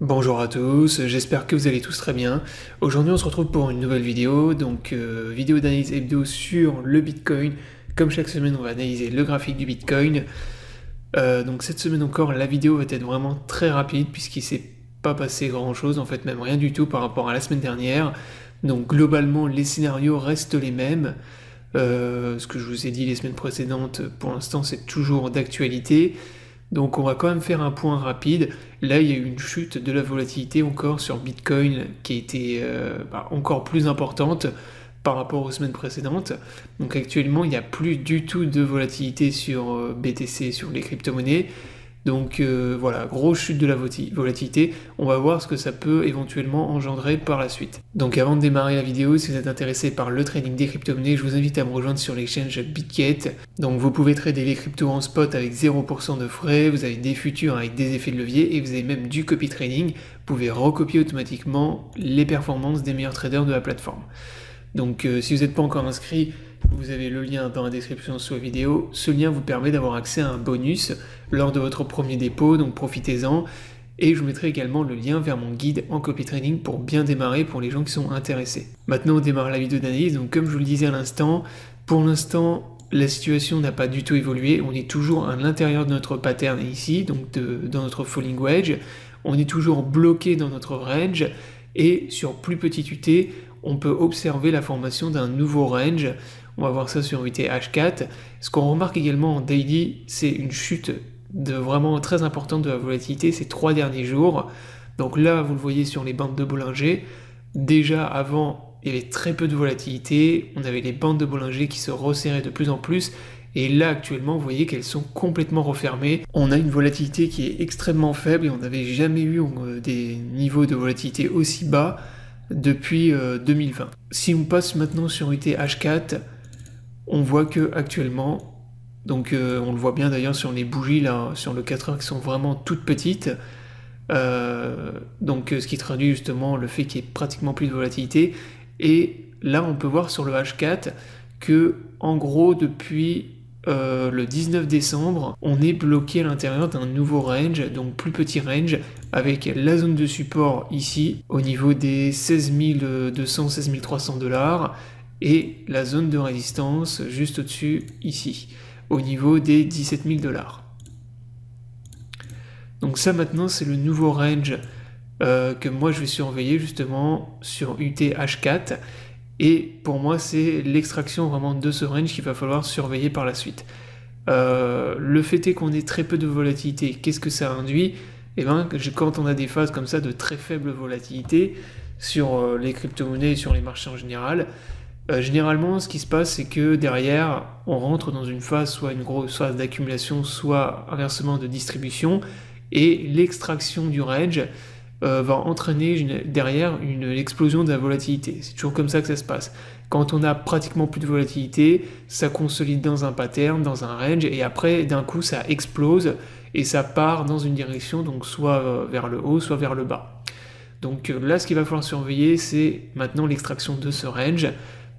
Bonjour à tous, j'espère que vous allez tous très bien. Aujourd'hui on se retrouve pour une nouvelle vidéo, vidéo d'analyse hebdo sur le Bitcoin. Comme chaque semaine on va analyser le graphique du Bitcoin. Donc cette semaine encore la vidéo va être vraiment très rapide puisqu'il s'est pas passé grand chose, en fait même rien du tout par rapport à la semaine dernière. Donc globalement les scénarios restent les mêmes. Ce que je vous ai dit les semaines précédentes pour l'instant c'est toujours d'actualité. Donc on va quand même faire un point rapide. Là, il y a eu une chute de la volatilité encore sur Bitcoin qui a été encore plus importante par rapport aux semaines précédentes. Donc actuellement, il n'y a plus du tout de volatilité sur BTC, sur les crypto-monnaies. Donc voilà, grosse chute de la volatilité. On va voir ce que ça peut éventuellement engendrer par la suite. Donc avant de démarrer la vidéo, si vous êtes intéressé par le trading des crypto-monnaies, je vous invite à me rejoindre sur l'exchange Bitget. Donc vous pouvez trader les cryptos en spot avec 0% de frais, vous avez des futurs avec des effets de levier et vous avez même du copy trading. Vous pouvez recopier automatiquement les performances des meilleurs traders de la plateforme. Donc si vous n'êtes pas encore inscrit, vous avez le lien dans la description sous la vidéo. Ce lien vous permet d'avoir accès à un bonus lors de votre premier dépôt, donc profitez-en. Et je vous mettrai également le lien vers mon guide en copy trading pour bien démarrer pour les gens qui sont intéressés. Maintenant on démarre la vidéo d'analyse, donc comme je vous le disais à l'instant, pour l'instant la situation n'a pas du tout évolué, on est toujours à l'intérieur de notre pattern ici, donc dans notre falling wedge, on est toujours bloqué dans notre range, et sur plus petite UT, on peut observer la formation d'un nouveau range. On va voir ça sur UT H4. Ce qu'on remarque également en daily, c'est une chute vraiment très importante de la volatilité ces 3 derniers jours. Donc là, vous le voyez sur les bandes de Bollinger. Déjà avant, il y avait très peu de volatilité. On avait les bandes de Bollinger qui se resserraient de plus en plus. Et là, actuellement, vous voyez qu'elles sont complètement refermées. On a une volatilité qui est extrêmement faible et on n'avait jamais eu des niveaux de volatilité aussi bas depuis 2020. Si on passe maintenant sur UT H4, on voit que actuellement, donc on le voit bien d'ailleurs sur les bougies là, sur le 4 heures qui sont vraiment toutes petites, ce qui traduit justement le fait qu'il n'y ait pratiquement plus de volatilité. Et là on peut voir sur le H4 que en gros depuis le 19 décembre, on est bloqué à l'intérieur d'un nouveau range, donc plus petit range, avec la zone de support ici, au niveau des 16 200, 16 300 $, et la zone de résistance juste au-dessus, ici, au niveau des 17 000 $. Donc ça maintenant, c'est le nouveau range que moi je vais surveiller justement sur UT-H4, et pour moi, c'est l'extraction vraiment de ce range qu'il va falloir surveiller par la suite. Le fait est qu'on ait très peu de volatilité. Qu'est-ce que ça induit? Eh bien, quand on a des phases comme ça de très faible volatilité sur les crypto-monnaies et sur les marchés en général, généralement, ce qui se passe, c'est que derrière, on rentre dans une phase, soit une grosse phase d'accumulation, soit inversement de distribution, et l'extraction du range va entraîner derrière une explosion de la volatilité. C'est toujours comme ça que ça se passe. Quand on a pratiquement plus de volatilité, ça consolide dans un pattern, dans un range, et après, d'un coup, ça explose, et ça part dans une direction, donc soit vers le haut, soit vers le bas. Donc là, ce qu'il va falloir surveiller, c'est maintenant l'extraction de ce range.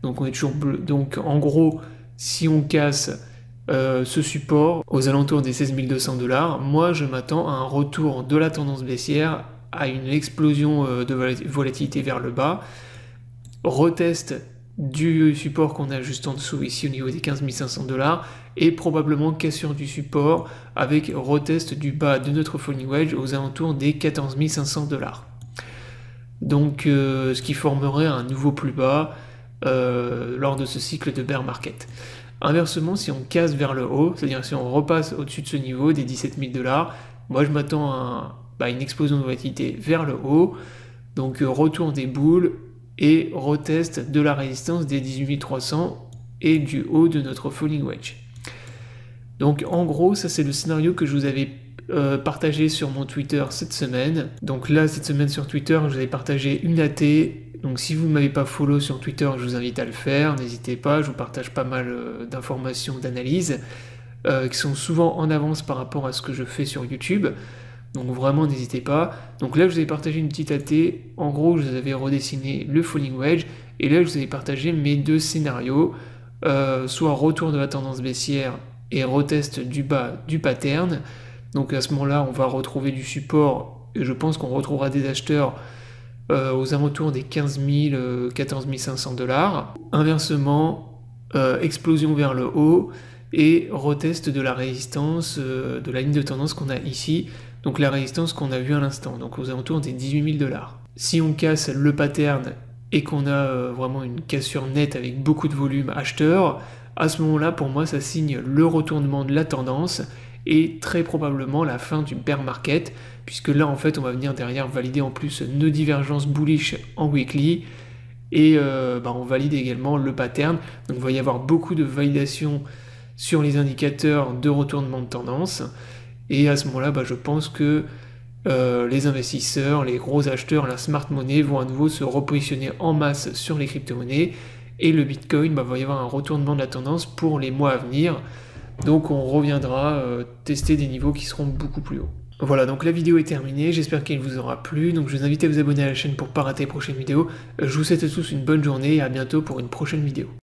Donc on est toujours donc en gros, si on casse ce support aux alentours des 16 200 $, moi je m'attends à un retour de la tendance baissière, à une explosion de volatilité vers le bas, retest du support qu'on a juste en dessous ici au niveau des 15 500 $, et probablement cassure du support avec retest du bas de notre falling wedge aux alentours des 14 500 $. Donc ce qui formerait un nouveau plus bas lors de ce cycle de bear market. Inversement, si on casse vers le haut, c'est-à-dire si on repasse au-dessus de ce niveau des 17 000 $, moi je m'attends à une explosion de volatilité vers le haut, donc retour des boules et retest de la résistance des 18 300 et du haut de notre falling wedge. Donc en gros, ça c'est le scénario que je vous avais partagé sur mon Twitter cette semaine. Donc là, cette semaine sur Twitter, je vous avais partagé une AT. Donc si vous ne m'avez pas follow sur Twitter, je vous invite à le faire, n'hésitez pas, je vous partage pas mal d'informations, d'analyses, qui sont souvent en avance par rapport à ce que je fais sur YouTube. Donc vraiment, n'hésitez pas. Donc là, je vous ai partagé une petite AT. En gros, je vous avais redessiné le falling wedge. Et là, je vous avais partagé mes deux scénarios. Soit retour de la tendance baissière et retest du bas du pattern. Donc à ce moment-là, on va retrouver du support et je pense qu'on retrouvera des acheteurs aux alentours des 15 000, 14 500 $. Inversement, explosion vers le haut et retest de la résistance de la ligne de tendance qu'on a ici, donc la résistance qu'on a vue à l'instant, donc aux alentours des 18 000 $. Si on casse le pattern et qu'on a vraiment une cassure nette avec beaucoup de volume acheteur, à ce moment-là, pour moi, ça signe le retournement de la tendance et très probablement la fin du bear market, puisque là, en fait, on va venir derrière valider en plus nos divergences bullish en weekly, et on valide également le pattern. Donc il va y avoir beaucoup de validation sur les indicateurs de retournement de tendance, et à ce moment-là, je pense que les investisseurs, les gros acheteurs, la smart money vont à nouveau se repositionner en masse sur les crypto-monnaies, et le Bitcoin, va y avoir un retournement de la tendance pour les mois à venir, donc on reviendra tester des niveaux qui seront beaucoup plus hauts. Voilà, donc la vidéo est terminée, j'espère qu'elle vous aura plu, donc je vous invite à vous abonner à la chaîne pour ne pas rater les prochaines vidéos. Je vous souhaite à tous une bonne journée et à bientôt pour une prochaine vidéo.